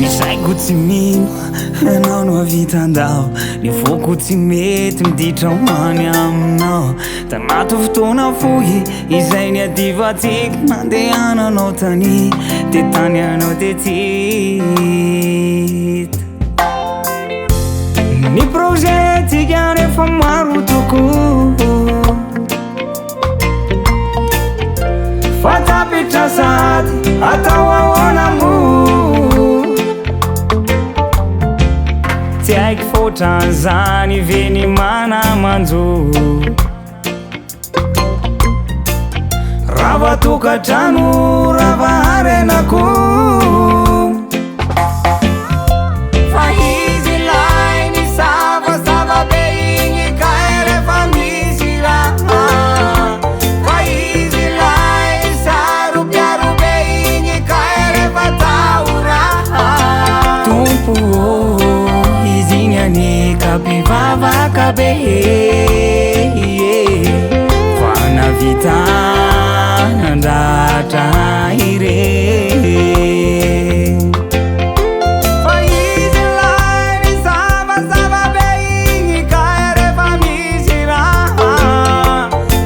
Isaiko tsy mino anao no avitandao ny foko tsy mety miditra hoany aminao tanaty fotoana fohy izay ny adivantsika mandehananao tany de tany anao de tita ny projet tsika rehefa maro tokoa fa tapitra sady atao ahoana mo tsy haiko foatran'izany veny manamanjo rava tokatrano rava harenako fa izy lay ny savasava be igny ka rehefa misy raha fa izy lay sarobiarobe igny ka rehefa tao raha tompo izy igny any kapivavaka be fa navita nandratra ire fa izy lay ny savasava be igny ka rehefa misy raha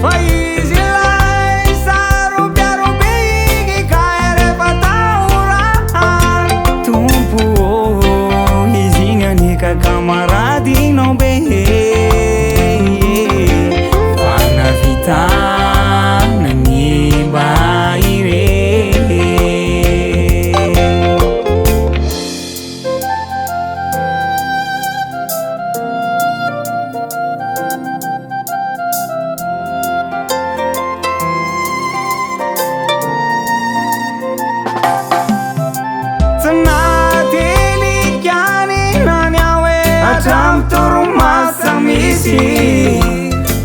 fa izy lay sarobiarobe igny ka rehefa tao raha tompo izy igny any kakamaradiinao be fa navita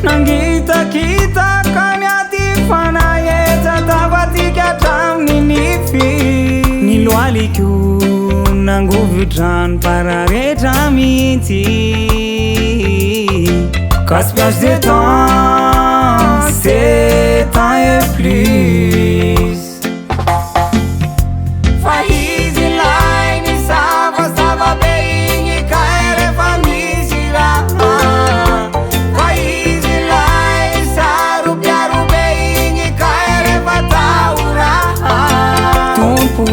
nangitakita kanyati fanayeta tavatika tramny nify niloaliko nangovitrano pararetra mihitsy gaspillage de temps c'est temps et plus fa izy lay ny savasava be igny ka rehefa misy raha fa izy lay sarobiarobe igny ka rehefa tao raha tompo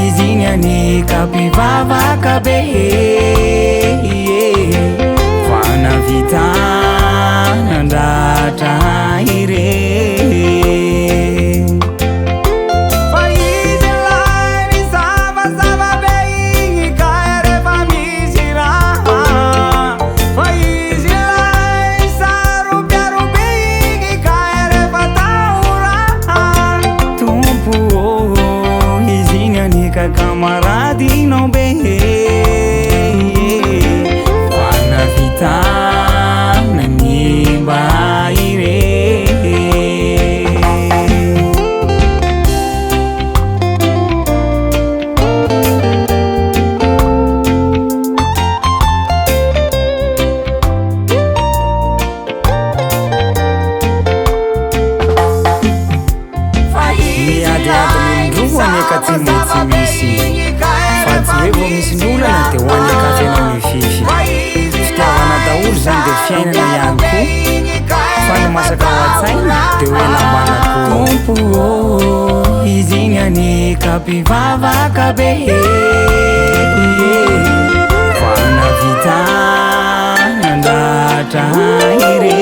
izy igny any kapivavaka be fa navita nandratra ire fa izy lay ny savasava be igny ka rehefa misy raha fa izy lay sarobiarobe igny ka rehefa tao raha tompo izy igny any kakamaradiinao be fa navita nanimba ire miadamindroanyakatimitsy fa tsy hoe vo misy ndolana de hoany akafenao mifify fitiavana daolo zany de fiainana ihany ko fa ny masaka hoatsaina de hoe lambanako tompo izy igny any kapivavaka be fa navita nandratra ire